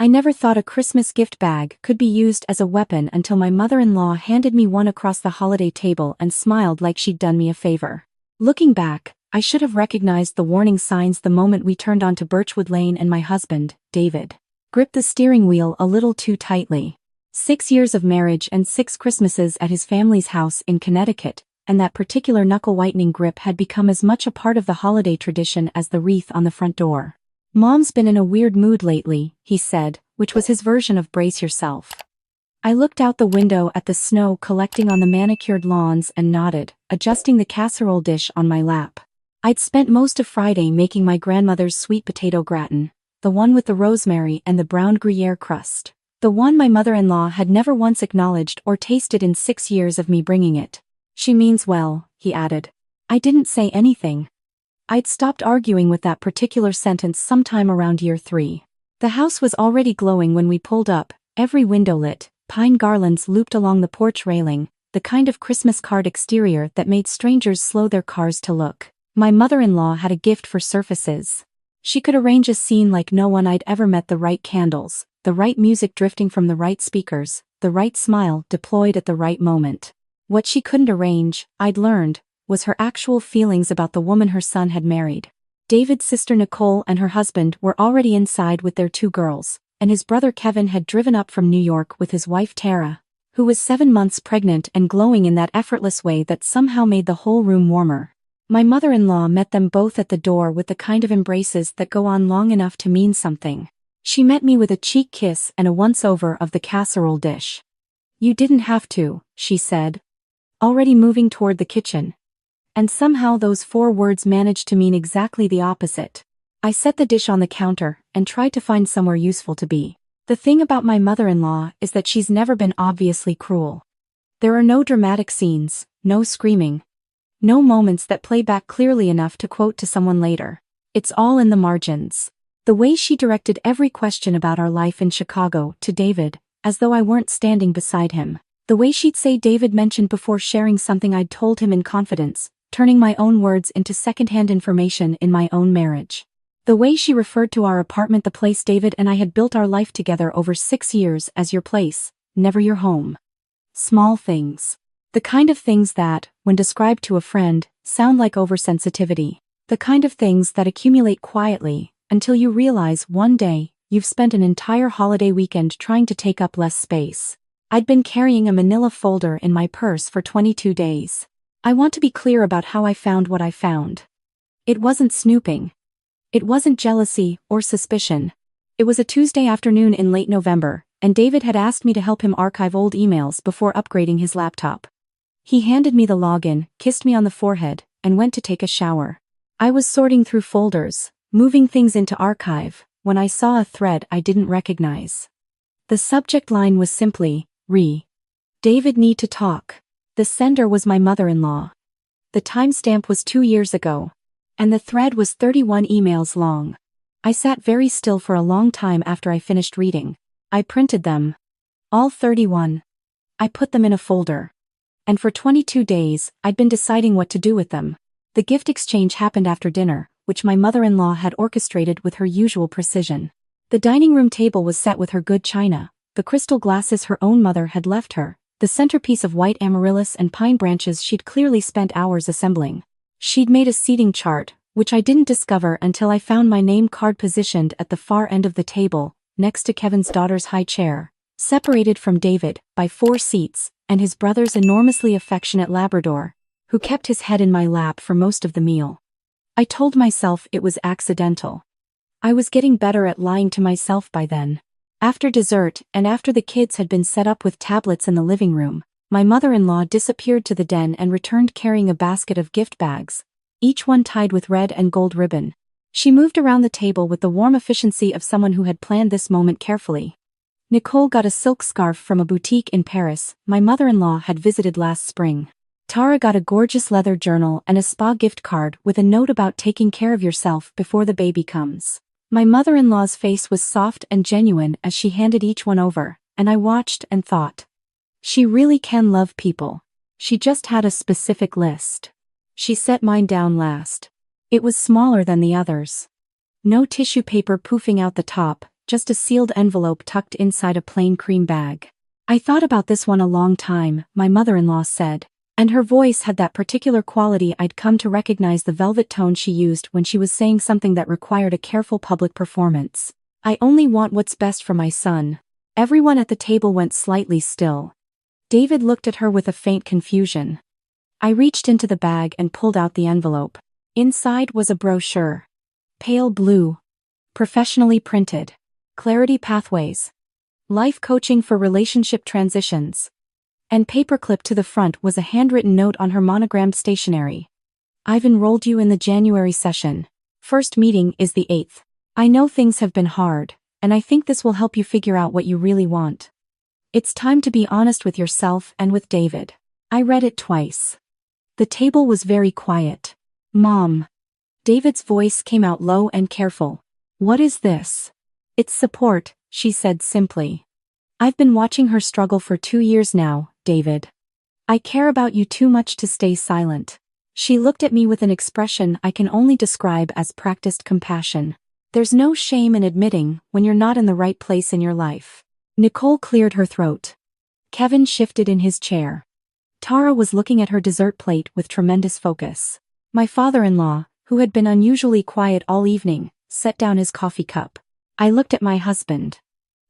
I never thought a Christmas gift bag could be used as a weapon until my mother-in-law handed me one across the holiday table and smiled like she'd done me a favor. Looking back, I should have recognized the warning signs the moment we turned onto Birchwood Lane and my husband, David, gripped the steering wheel a little too tightly. 6 years of marriage and 6 Christmases at his family's house in Connecticut, and that particular knuckle-whitening grip had become as much a part of the holiday tradition as the wreath on the front door. "Mom's been in a weird mood lately," he said, which was his version of brace yourself. I looked out the window at the snow collecting on the manicured lawns and nodded, adjusting the casserole dish on my lap. I'd spent most of Friday making my grandmother's sweet potato gratin, the one with the rosemary and the brown Gruyere crust, the one my mother-in-law had never once acknowledged or tasted in 6 years of me bringing it. "She means well," he added. I didn't say anything. I'd stopped arguing with that particular sentence sometime around year 3. The house was already glowing when we pulled up, every window lit, pine garlands looped along the porch railing, the kind of Christmas card exterior that made strangers slow their cars to look. My mother-in-law had a gift for surfaces. She could arrange a scene like no one I'd ever met: the right candles, the right music drifting from the right speakers, the right smile deployed at the right moment. What she couldn't arrange, I'd learned, was her actual feelings about the woman her son had married. David's sister Nicole and her husband were already inside with their 2 girls, and his brother Kevin had driven up from New York with his wife Tara, who was 7 months pregnant and glowing in that effortless way that somehow made the whole room warmer. My mother-in-law met them both at the door with the kind of embraces that go on long enough to mean something. She met me with a cheek kiss and a once-over of the casserole dish. "You didn't have to," she said, already moving toward the kitchen. And somehow those 4 words managed to mean exactly the opposite. I set the dish on the counter and tried to find somewhere useful to be. The thing about my mother-in-law is that she's never been obviously cruel. There are no dramatic scenes, no screaming, no moments that play back clearly enough to quote to someone later. It's all in the margins. The way she directed every question about our life in Chicago to David, as though I weren't standing beside him. The way she'd say David mentioned before sharing something I'd told him in confidence, turning my own words into secondhand information in my own marriage. The way she referred to our apartment, the place David and I had built our life together over 6 years, as your place, never your home. Small things. The kind of things that, when described to a friend, sound like oversensitivity. The kind of things that accumulate quietly, until you realize one day, you've spent an entire holiday weekend trying to take up less space. I'd been carrying a manila folder in my purse for 22 days. I want to be clear about how I found what I found. It wasn't snooping. It wasn't jealousy or suspicion. It was a Tuesday afternoon in late November, and David had asked me to help him archive old emails before upgrading his laptop. He handed me the login, kissed me on the forehead, and went to take a shower. I was sorting through folders, moving things into archive, when I saw a thread I didn't recognize. The subject line was simply, David need to talk. The sender was my mother-in-law. The timestamp was 2 years ago. And the thread was 31 emails long. I sat very still for a long time after I finished reading. I printed them. All 31. I put them in a folder. And for 22 days, I'd been deciding what to do with them. The gift exchange happened after dinner, which my mother-in-law had orchestrated with her usual precision. The dining room table was set with her good china, the crystal glasses her own mother had left her, the centerpiece of white amaryllis and pine branches she'd clearly spent hours assembling. She'd made a seating chart, which I didn't discover until I found my name card positioned at the far end of the table, next to Kevin's daughter's high chair, separated from David by 4 seats, and his brother's enormously affectionate Labrador, who kept his head in my lap for most of the meal. I told myself it was accidental. I was getting better at lying to myself by then. After dessert, and after the kids had been set up with tablets in the living room, my mother-in-law disappeared to the den and returned carrying a basket of gift bags, each one tied with red and gold ribbon. She moved around the table with the warm efficiency of someone who had planned this moment carefully. Nicole got a silk scarf from a boutique in Paris my mother-in-law had visited last spring. Tara got a gorgeous leather journal and a spa gift card with a note about taking care of yourself before the baby comes. My mother-in-law's face was soft and genuine as she handed each one over, and I watched and thought. She really can love people. She just had a specific list. She set mine down last. It was smaller than the others. No tissue paper poofing out the top, just a sealed envelope tucked inside a plain cream bag. I thought about this one a long time, my mother-in-law said, and her voice had that particular quality I'd come to recognize, the velvet tone she used when she was saying something that required a careful public performance. I only want what's best for my son. Everyone at the table went slightly still. David looked at her with a faint confusion. I reached into the bag and pulled out the envelope. Inside was a brochure. Pale blue. Professionally printed. Clarity Pathways. Life coaching for relationship transitions. And paperclip to the front was a handwritten note on her monogrammed stationery. I've enrolled you in the January session. First meeting is the 8th. I know things have been hard, and I think this will help you figure out what you really want. It's time to be honest with yourself and with David. I read it twice. The table was very quiet. Mom. David's voice came out low and careful. What is this? It's support, she said simply. I've been watching her struggle for 2 years now, David. I care about you too much to stay silent. She looked at me with an expression I can only describe as practiced compassion. There's no shame in admitting when you're not in the right place in your life. Nicole cleared her throat. Kevin shifted in his chair. Tara was looking at her dessert plate with tremendous focus. My father-in-law, who had been unusually quiet all evening, set down his coffee cup. I looked at my husband.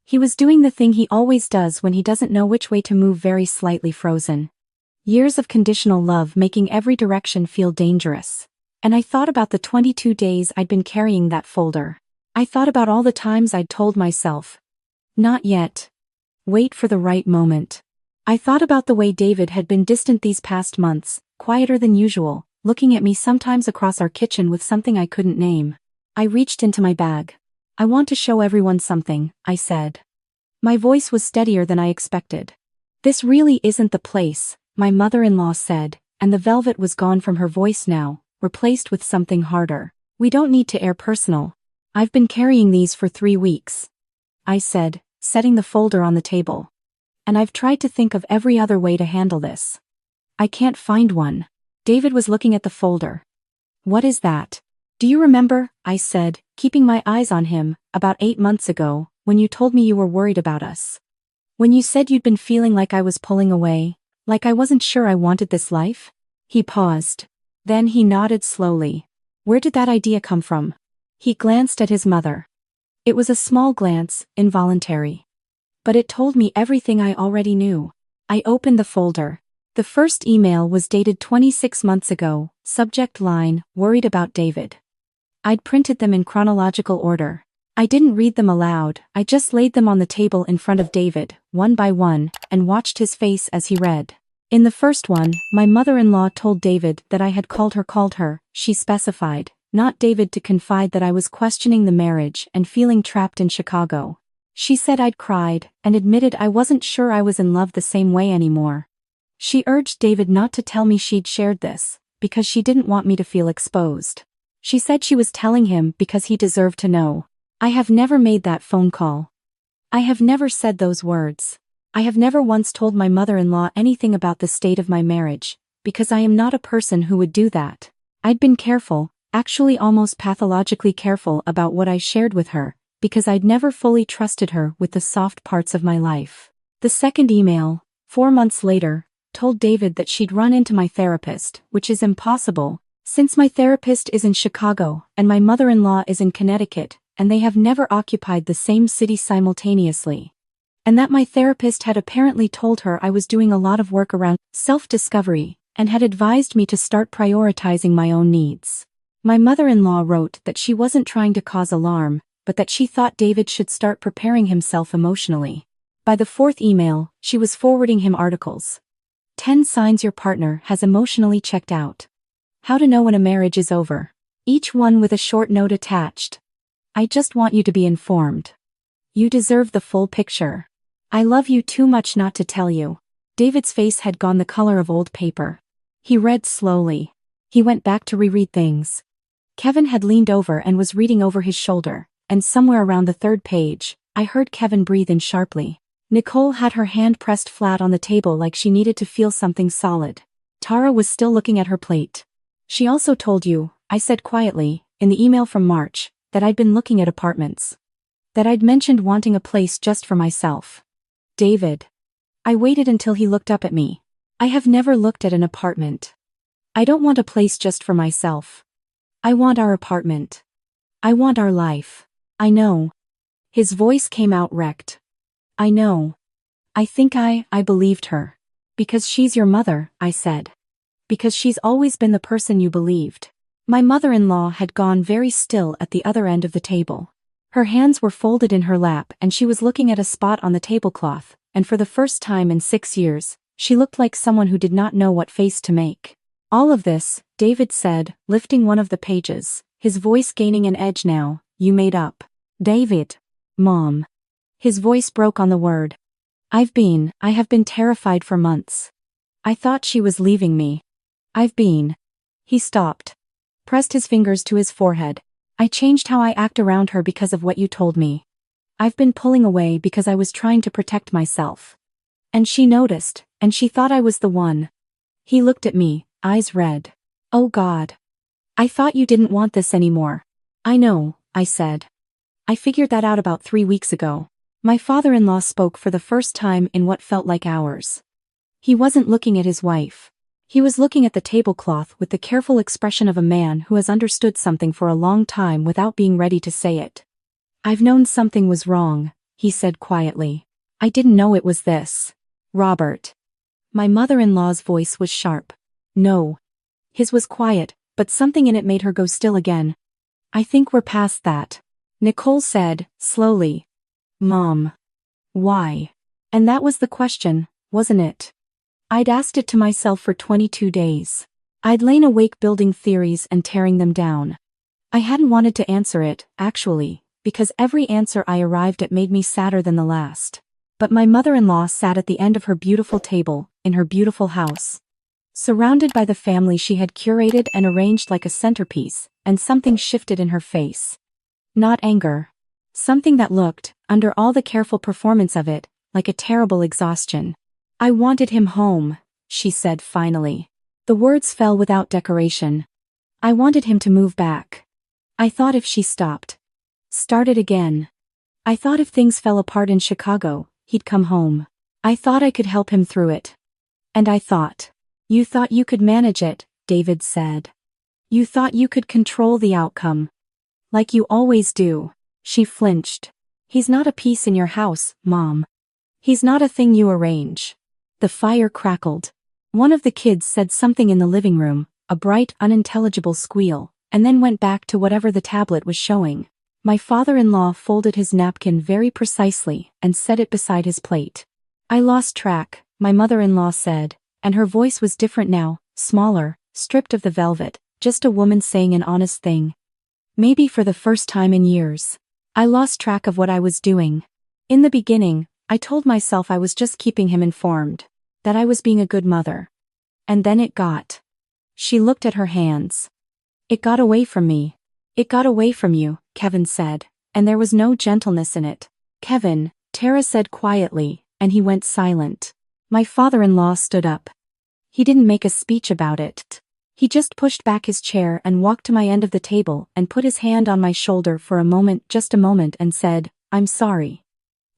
He was doing the thing he always does when he doesn't know which way to move, very slightly frozen. Years of conditional love making every direction feel dangerous. And I thought about the 22 days I'd been carrying that folder. I thought about all the times I'd told myself, not yet. Wait for the right moment. I thought about the way David had been distant these past months, quieter than usual, looking at me sometimes across our kitchen with something I couldn't name. I reached into my bag. I want to show everyone something, I said. My voice was steadier than I expected. This really isn't the place, my mother-in-law said, and the velvet was gone from her voice now, replaced with something harder. We don't need to air personal. I've been carrying these for 3 weeks. I said, setting the folder on the table. And I've tried to think of every other way to handle this. I can't find one. David was looking at the folder. What is that? Do you remember, I said, keeping my eyes on him, about 8 months ago, when you told me you were worried about us? When you said you'd been feeling like I was pulling away, like I wasn't sure I wanted this life? He paused. Then he nodded slowly. Where did that idea come from? He glanced at his mother. It was a small glance, involuntary. But it told me everything I already knew. I opened the folder. The first email was dated 26 months ago, subject line, worried about David. I'd printed them in chronological order. I didn't read them aloud, I just laid them on the table in front of David, one by one, and watched his face as he read. In the first one, my mother-in-law told David that I had called her, she specified, not David, to confide that I was questioning the marriage and feeling trapped in Chicago. She said I'd cried, and admitted I wasn't sure I was in love the same way anymore. She urged David not to tell me she'd shared this, because she didn't want me to feel exposed. She said she was telling him because he deserved to know. I have never made that phone call. I have never said those words. I have never once told my mother-in-law anything about the state of my marriage, because I am not a person who would do that. I'd been careful, actually almost pathologically careful about what I shared with her, because I'd never fully trusted her with the soft parts of my life. The second email, 4 months later, told David that she'd run into my therapist, which is impossible, since my therapist is in Chicago and my mother-in-law is in Connecticut, and they have never occupied the same city simultaneously. And that my therapist had apparently told her I was doing a lot of work around self-discovery, and had advised me to start prioritizing my own needs. My mother-in-law wrote that she wasn't trying to cause alarm, but that she thought David should start preparing himself emotionally. By the 4th email, she was forwarding him articles. 10 signs your partner has emotionally checked out. How to know when a marriage is over. Each one with a short note attached. I just want you to be informed. You deserve the full picture. I love you too much not to tell you. David's face had gone the color of old paper. He read slowly. He went back to reread things. Kevin had leaned over and was reading over his shoulder, and somewhere around the 3rd page, I heard Kevin breathe in sharply. Nicole had her hand pressed flat on the table like she needed to feel something solid. Tara was still looking at her plate. She also told you, I said quietly, in the email from March, that I'd been looking at apartments. That I'd mentioned wanting a place just for myself. David. I waited until he looked up at me. I have never looked at an apartment. I don't want a place just for myself. I want our apartment. I want our life. I know. His voice came out wrecked. I know. I think I believed her. Because she's your mother, I said. Because she's always been the person you believed. My mother-in-law had gone very still at the other end of the table. Her hands were folded in her lap and she was looking at a spot on the tablecloth, and for the first time in 6 years, she looked like someone who did not know what face to make. All of this, David said, lifting one of the pages, his voice gaining an edge now, you made up. David. Mom. His voice broke on the word. I have been terrified for months. I thought she was leaving me. He stopped. Pressed his fingers to his forehead. I changed how I act around her because of what you told me. I've been pulling away because I was trying to protect myself. And she noticed, and she thought I was the one. He looked at me, eyes red. Oh God. I thought you didn't want this anymore. I know, I said. I figured that out about 3 weeks ago. My father-in-law spoke for the first time in what felt like hours. He wasn't looking at his wife. He was looking at the tablecloth with the careful expression of a man who has understood something for a long time without being ready to say it. I've known something was wrong, he said quietly. I didn't know it was this. Robert. My mother-in-law's voice was sharp. No. His was quiet, but something in it made her go still again. I think we're past that. Nicole said, slowly. Mom. Why? And that was the question, wasn't it? I'd asked it to myself for 22 days. I'd lain awake building theories and tearing them down. I hadn't wanted to answer it, actually, because every answer I arrived at made me sadder than the last. But my mother-in-law sat at the end of her beautiful table, in her beautiful house. Surrounded by the family she had curated and arranged like a centerpiece, and something shifted in her face. Not anger. Something that looked, under all the careful performance of it, like a terrible exhaustion. I wanted him home, she said finally. The words fell without decoration. I wanted him to move back. I thought if she started again. I thought if things fell apart in Chicago, he'd come home. I thought I could help him through it. And I thought. You thought you could manage it, David said. You thought you could control the outcome. Like you always do. She flinched. He's not a piece in your house, Mom. He's not a thing you arrange. The fire crackled. One of the kids said something in the living room, a bright, unintelligible squeal, and then went back to whatever the tablet was showing. My father-in-law folded his napkin very precisely and set it beside his plate. I lost track, my mother-in-law said, and her voice was different now, smaller, stripped of the velvet, just a woman saying an honest thing. Maybe for the first time in years. I lost track of what I was doing. In the beginning, I told myself I was just keeping him informed, that I was being a good mother. And then it got. She looked at her hands. It got away from me. It got away from you, Kevin said, and there was no gentleness in it. Kevin, Tara said quietly, and he went silent. My father-in-law stood up. He didn't make a speech about it. He just pushed back his chair and walked to my end of the table and put his hand on my shoulder for a moment, just a moment, and said, I'm sorry.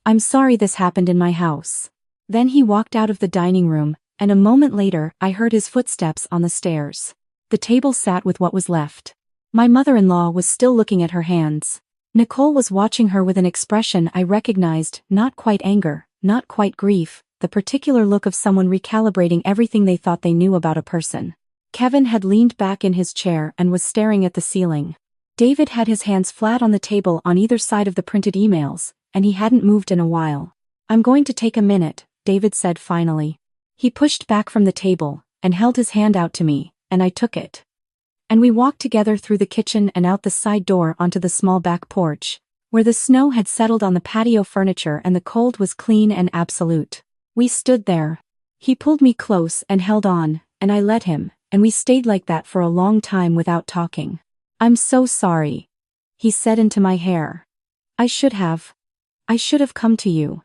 I'm sorry this happened in my house. Then he walked out of the dining room, and a moment later I heard his footsteps on the stairs. The table sat with what was left. My mother-in-law was still looking at her hands. Nicole was watching her with an expression I recognized, not quite anger, not quite grief, the particular look of someone recalibrating everything they thought they knew about a person. Kevin had leaned back in his chair and was staring at the ceiling. David had his hands flat on the table on either side of the printed emails, and he hadn't moved in a while. I'm going to take a minute, David said finally. He pushed back from the table, and held his hand out to me, and I took it. And we walked together through the kitchen and out the side door onto the small back porch, where the snow had settled on the patio furniture and the cold was clean and absolute. We stood there. He pulled me close and held on, and I let him, and we stayed like that for a long time without talking. I'm so sorry, he said into my hair. I should have come to you.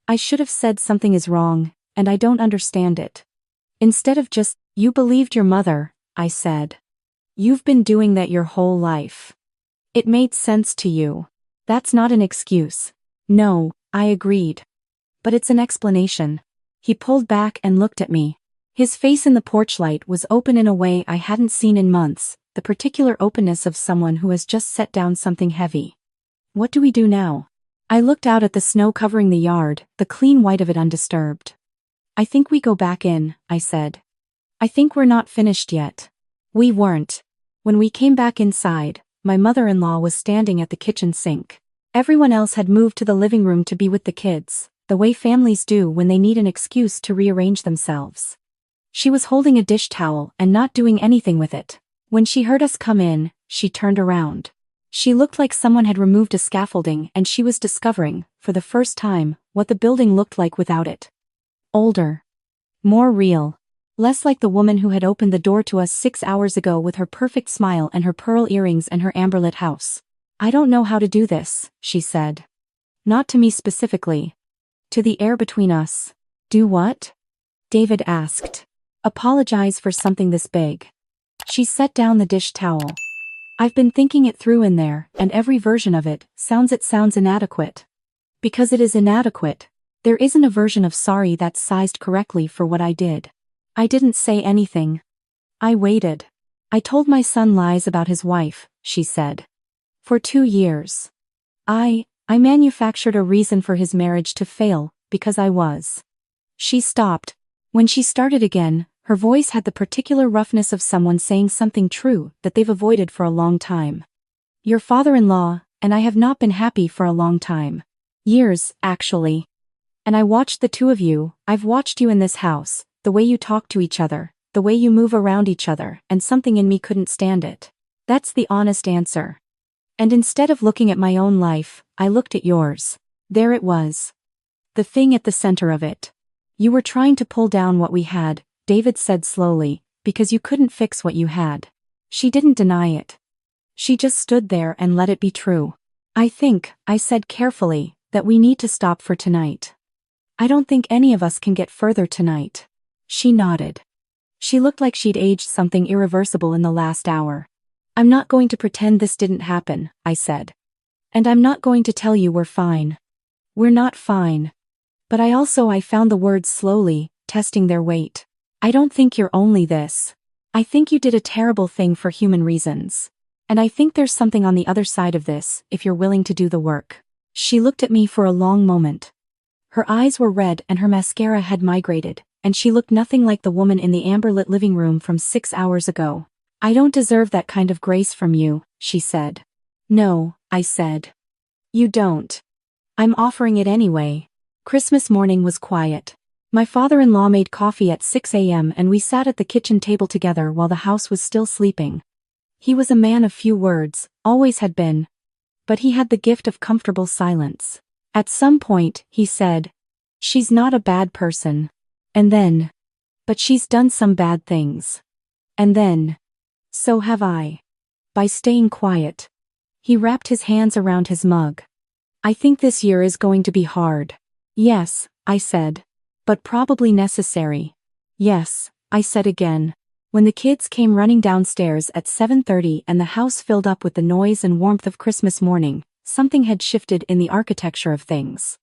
I should have said something is wrong, and I don't understand it. Instead of just, you believed your mother, I said. You've been doing that your whole life. It made sense to you. That's not an excuse. No, I agreed. But it's an explanation. He pulled back and looked at me. His face in the porch light was open in a way I hadn't seen in months, the particular openness of someone who has just set down something heavy. What do we do now? I looked out at the snow covering the yard, the clean white of it undisturbed. I think we go back in, I said. I think we're not finished yet. We weren't. When we came back inside, my mother-in-law was standing at the kitchen sink. Everyone else had moved to the living room to be with the kids, the way families do when they need an excuse to rearrange themselves. She was holding a dish towel and not doing anything with it. When she heard us come in, she turned around. She looked like someone had removed a scaffolding and she was discovering, for the first time, what the building looked like without it. Older. More real. Less like the woman who had opened the door to us 6 hours ago with her perfect smile and her pearl earrings and her amber-lit house. I don't know how to do this, she said. Not to me specifically. To the air between us. Do what? David asked. Apologize for something this big. She set down the dish towel. I've been thinking it through in there, and every version of it sounds inadequate. Because it is inadequate, there isn't a version of sorry that's sized correctly for what I did. I didn't say anything. I waited. I told my son lies about his wife, she said. For 2 years. I manufactured a reason for his marriage to fail, because I was. She stopped. When she started again, her voice had the particular roughness of someone saying something true that they've avoided for a long time. Your father-in-law, and I have not been happy for a long time. Years, actually. And I watched the two of you, I've watched you in this house, the way you talk to each other, the way you move around each other, and something in me couldn't stand it. That's the honest answer. And instead of looking at my own life, I looked at yours. There it was. The thing at the center of it. You were trying to pull down what we had, David said slowly, because you couldn't fix what you had. She didn't deny it. She just stood there and let it be true. I think, I said carefully, that we need to stop for tonight. I don't think any of us can get further tonight. She nodded. She looked like she'd aged something irreversible in the last hour. I'm not going to pretend this didn't happen, I said. And I'm not going to tell you we're fine. We're not fine. But I found the words slowly, testing their weight. I don't think you're only this. I think you did a terrible thing for human reasons. And I think there's something on the other side of this, if you're willing to do the work. She looked at me for a long moment. Her eyes were red and her mascara had migrated, and she looked nothing like the woman in the amber-lit living room from 6 hours ago. I don't deserve that kind of grace from you, she said. No, I said. You don't. I'm offering it anyway. Christmas morning was quiet. My father-in-law made coffee at 6 a.m. and we sat at the kitchen table together while the house was still sleeping. He was a man of few words, always had been. But he had the gift of comfortable silence. At some point, he said, "She's not a bad person." And then, "But she's done some bad things." And then, "So have I." By staying quiet. He wrapped his hands around his mug. I think this year is going to be hard. Yes, I said. But probably necessary. Yes, I said again. When the kids came running downstairs at 7:30 and the house filled up with the noise and warmth of Christmas morning, something had shifted in the architecture of things.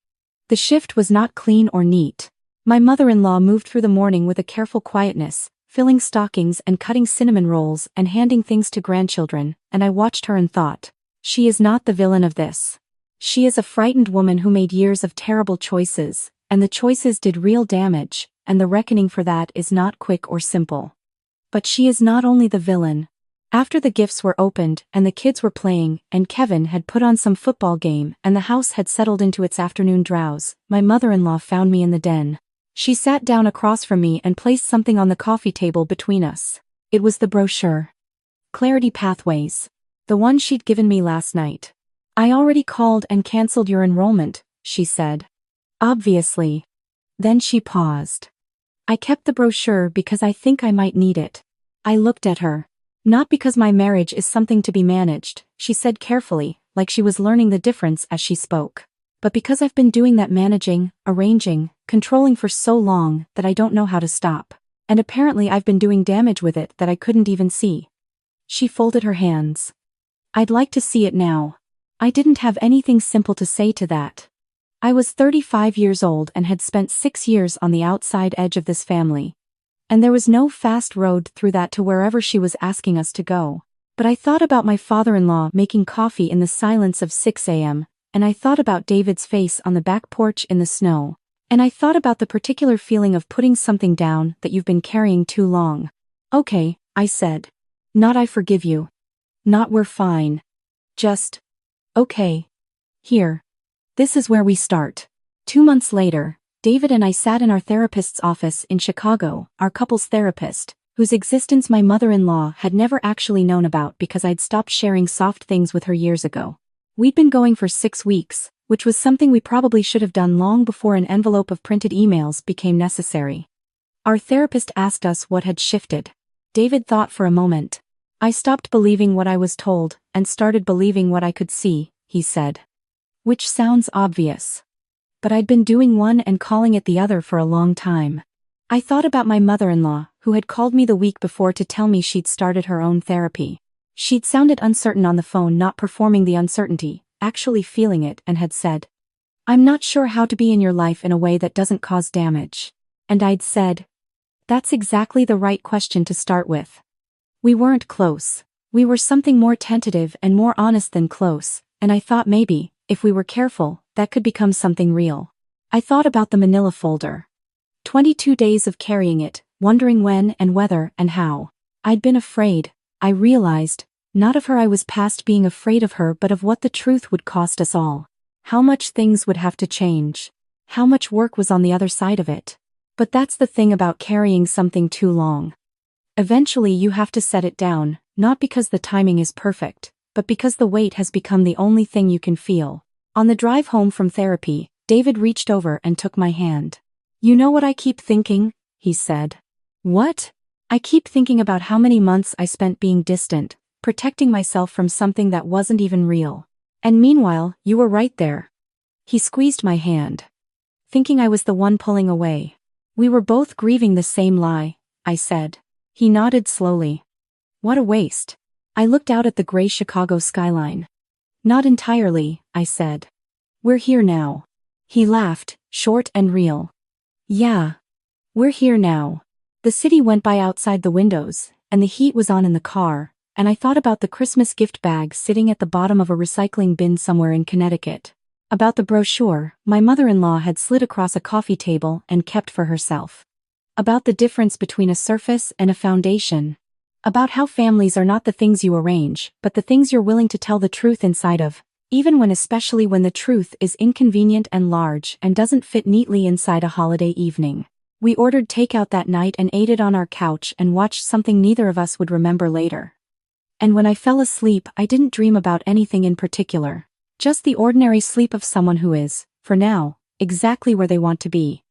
The shift was not clean or neat. My mother-in-law moved through the morning with a careful quietness, filling stockings and cutting cinnamon rolls and handing things to grandchildren, and I watched her and thought, she is not the villain of this. She is a frightened woman who made years of terrible choices, and the choices did real damage, and the reckoning for that is not quick or simple. But she is not only the villain. After the gifts were opened and the kids were playing and Kevin had put on some football game and the house had settled into its afternoon drowse, my mother-in-law found me in the den. She sat down across from me and placed something on the coffee table between us. It was the brochure. Clarity Pathways. The one she'd given me last night. I already called and canceled your enrollment, she said. Obviously. Then she paused. I kept the brochure because I think I might need it. I looked at her. Not because my marriage is something to be managed, she said carefully, like she was learning the difference as she spoke. But because I've been doing that managing, arranging, controlling for so long that I don't know how to stop. And apparently I've been doing damage with it that I couldn't even see. She folded her hands. I'd like to see it now. I didn't have anything simple to say to that. I was 35 years old and had spent 6 years on the outside edge of this family. And there was no fast road through that to wherever she was asking us to go. But I thought about my father-in-law making coffee in the silence of 6 a.m., and I thought about David's face on the back porch in the snow, and I thought about the particular feeling of putting something down that you've been carrying too long. Okay, I said. Not I forgive you. Not we're fine. Just, okay. Here. This is where we start. 2 months later, David and I sat in our therapist's office in Chicago, our couple's therapist, whose existence my mother-in-law had never actually known about because I'd stopped sharing soft things with her years ago. We'd been going for 6 weeks, which was something we probably should have done long before an envelope of printed emails became necessary. Our therapist asked us what had shifted. David thought for a moment. I stopped believing what I was told and started believing what I could see, he said. Which sounds obvious. But I'd been doing one and calling it the other for a long time. I thought about my mother-in-law, who had called me the week before to tell me she'd started her own therapy. She'd sounded uncertain on the phone, not performing the uncertainty, actually feeling it, and had said, "I'm not sure how to be in your life in a way that doesn't cause damage." And I'd said, "That's exactly the right question to start with." We weren't close. We were something more tentative and more honest than close, and I thought maybe, if we were careful, that could become something real. I thought about the manila folder. 22 days of carrying it, wondering when and whether and how. I'd been afraid, I realized, not of her. I was past being afraid of her, but of what the truth would cost us all. How much things would have to change. How much work was on the other side of it. But that's the thing about carrying something too long. Eventually you have to set it down, not because the timing is perfect, but because the weight has become the only thing you can feel. On the drive home from therapy, David reached over and took my hand. "You know what I keep thinking?" he said. "What?" "I keep thinking about how many months I spent being distant, protecting myself from something that wasn't even real. And meanwhile, you were right there." He squeezed my hand. "Thinking I was the one pulling away. We were both grieving the same lie," I said. He nodded slowly. "What a waste." I looked out at the gray Chicago skyline. "Not entirely," I said. "We're here now." He laughed, short and real. "Yeah. We're here now." The city went by outside the windows, and the heat was on in the car, and I thought about the Christmas gift bag sitting at the bottom of a recycling bin somewhere in Connecticut. About the brochure my mother-in-law had slid across a coffee table and kept for herself. About the difference between a surface and a foundation. About how families are not the things you arrange, but the things you're willing to tell the truth inside of, especially when the truth is inconvenient and large and doesn't fit neatly inside a holiday evening. We ordered takeout that night and ate it on our couch and watched something neither of us would remember later. And when I fell asleep, I didn't dream about anything in particular. Just the ordinary sleep of someone who is, for now, exactly where they want to be.